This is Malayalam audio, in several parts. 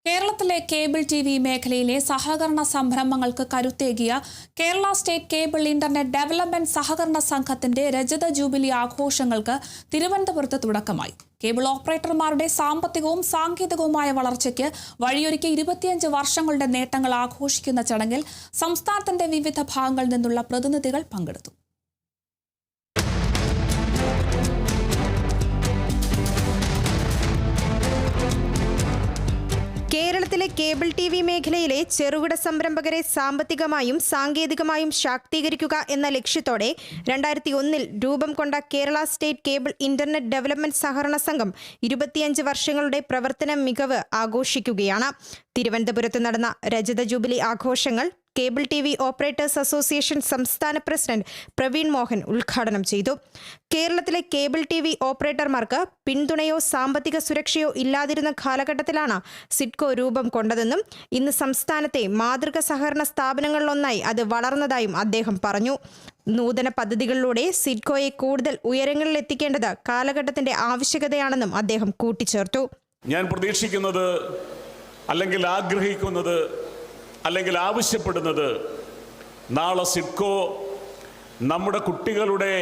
കേരളത്തിലെ കേബിൾ ടിവി മേഖലയിലെ സഹകരണ സംരംഭങ്ങൾക്ക് കരുത്തേകിയ Kerala state cable internet development സഹകരണ സംഘത്തിന്റെ രജത ജൂബിലി ആഘോഷങ്ങൾക്ക് തിരുവനന്തപുരത്ത് തുടക്കമായി. കേബിൾ ഓപ്പറേറ്റർമാരുടെ സാമ്പത്തികവും സാങ്കേതികവുമായ വളർച്ചയ്ക്ക് വഴിയൊരുക്കിയ 25 വർഷങ്ങളുടെ നേട്ടങ്ങൾ ആഘോഷിക്കുന്ന ചടങ്ങിൽ സംസ്ഥാനത്തിന്റെ വിവിധ ഭാഗങ്ങളിൽ നിന്നുള്ള പ്രതിനിധികൾ പങ്കെടുത്തു. കേരളത്തിലെ കേബിൾ ടിവി മേഖലയിലെ ചെറുകിട സംരംഭകരെ സാമ്പത്തികമായും സാങ്കേതികമായും ശാക്തീകരിക്കുക എന്ന ലക്ഷ്യത്തോടെ 2001 രൂപം കൊണ്ട Kerala state cable internet development സഹകരണ സംഘം 25 വർഷങ്ങളുടെ പ്രവർത്തന മികവ് ആഘോഷിക്കുകയാണ്. തിരുവനന്തപുരത്ത് നടന്ന രജത ജൂബിലി ആഘോഷങ്ങൾ കേബിൾ ടിവി ഓപ്പറേറ്റേഴ്സ് അസോസിയേഷൻ സംസ്ഥാന പ്രസിഡന്റ് പ്രവീൺ മോഹൻ ഉദ്ഘാടനം ചെയ്തു. കേരളത്തിലെ കേബിൾ ടിവി ഓപ്പറേറ്റർമാർക്ക് പിന്തുണയോ സാമ്പത്തിക സുരക്ഷയോ ഇല്ലാതിരുന്ന കാലഘട്ടത്തിലാണ് സിഡ്കോ രൂപം കൊണ്ടതെന്നും ഇന്ന് സംസ്ഥാനത്തെ മാതൃക സഹകരണ സ്ഥാപനങ്ങളിലൊന്നായി അത് വളർന്നതായും അദ്ദേഹം പറഞ്ഞു. നൂതന പദ്ധതികളിലൂടെ സിഡ്കോയെ കൂടുതൽ ഉയരങ്ങളിൽ എത്തിക്കേണ്ടത് കാലഘട്ടത്തിന്റെ ആവശ്യകതയാണെന്നും അദ്ദേഹം കൂട്ടിച്ചേർത്തു. ഞാൻ പ്രതീക്ഷിക്കുന്നത് അല്ലെങ്കിൽ ആഗ്രഹിക്കുന്നത് അല്ലെങ്കിൽ ആവശ്യപ്പെടുന്നത് നാളെ സിഡ്കോ നമ്മുടെ കുട്ടികളുടെ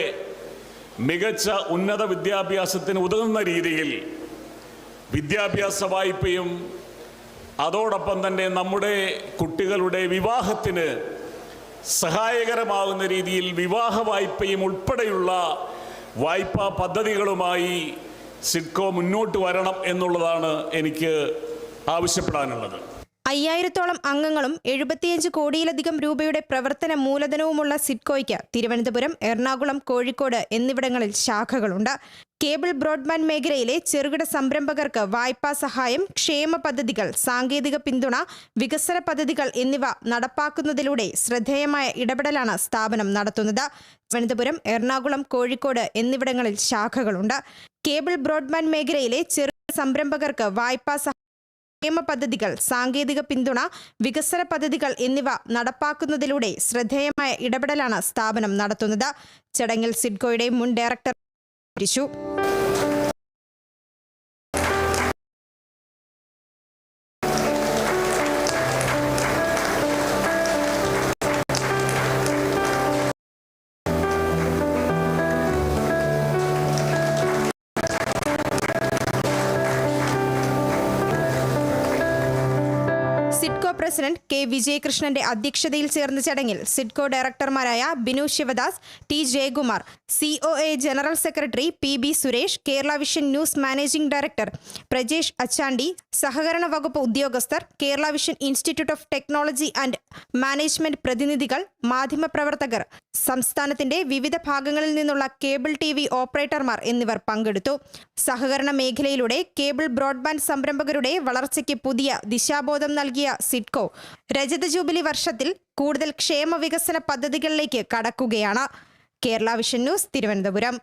മികച്ച ഉന്നത വിദ്യാഭ്യാസത്തിന് ഉതകുന്ന രീതിയിൽ വിദ്യാഭ്യാസ വായ്പയും അതോടൊപ്പം തന്നെ നമ്മുടെ കുട്ടികളുടെ വിവാഹത്തിന് സഹായകരമാകുന്ന രീതിയിൽ വിവാഹ വായ്പയും ഉൾപ്പെടെയുള്ള വായ്പാ പദ്ധതികളുമായി സിഡ്കോ മുന്നോട്ട് വരണം എന്നുള്ളതാണ് എനിക്ക് ആവശ്യപ്പെടാനുള്ളത്. 5000-ഓളം അംഗങ്ങളും 75 കോടിയിലധികം രൂപയുടെ പ്രവർത്തന മൂലധനവുമുള്ള സിഡ്കോയ്ക്ക് തിരുവനന്തപുരം, എറണാകുളം, കോഴിക്കോട് എന്നിവിടങ്ങളിൽ ശാഖകളുണ്ട്. കേബിൾ ബ്രോഡ്ബാൻഡ് മേഖലയിലെ ചെറുകിട സംരംഭകർക്ക് വായ്പാ സഹായം, ക്ഷേമ പദ്ധതികൾ, സാങ്കേതിക പിന്തുണ, വികസന പദ്ധതികൾ എന്നിവ നടപ്പാക്കുന്നതിലൂടെ ശ്രദ്ധേയമായ ഇടപെടലാണ് സ്ഥാപനം നടത്തുന്നത്. തിരുവനന്തപുരം, എറണാകുളം, കോഴിക്കോട് എന്നിവിടങ്ങളിൽ ശാഖകളുണ്ട്. കേബിൾ ബ്രോഡ്ബാൻഡ് മേഖലയിലെ ചെറുകിട സംരംഭകർക്ക് വായ്പാ ക്ഷേമ പദ്ധതികൾ, സാങ്കേതിക പിന്തുണ, വികസന പദ്ധതികൾ എന്നിവ നടപ്പാക്കുന്നതിലൂടെ ശ്രദ്ധേയമായ ഇടപെടലാണ് സ്ഥാപനം നടത്തുന്നത്. ചടങ്ങിൽ സിഡ്കോയുടെ മുൻ ഡയറക്ടർ ു സിഡ്കോ പ്രസിഡന്റ് കെ വിജയകൃഷ്ണന്റെ അധ്യക്ഷതയിൽ ചേർന്ന ചടങ്ങിൽ സിഡ്കോ ഡയറക്ടർമാരായ Binu Sivadas, T Jayakumar, COA general secretary PB Suresh, Kerala vision news managing director Prajesh Achandi, സഹകരണ വകുപ്പ് ഉദ്യോഗസ്ഥർ, Kerala vision institute of technology and management പ്രതിനിധികൾ, മാധ്യമപ്രവർത്തകർ, സംസ്ഥാനത്തിന്റെ വിവിധ ഭാഗങ്ങളിൽ നിന്നുള്ള കേബിൾ ടിവി ഓപ്പറേറ്റർമാർ എന്നിവർ പങ്കെടുത്തു. സഹകരണ മേഖലയിലൂടെ കേബിൾ ബ്രോഡ്ബാൻഡ് സംരംഭകരുടെ വളർച്ചയ്ക്ക് പുതിയ ദിശാബോധം നൽകിയ സിഡ്കോ രജത ജൂബിലി വർഷത്തിൽ കൂടുതൽ ക്ഷേമ വികസന പദ്ധതികളിലേക്ക് കടക്കുകയാണ്. Kerala vision news, Thiruvananthapuram.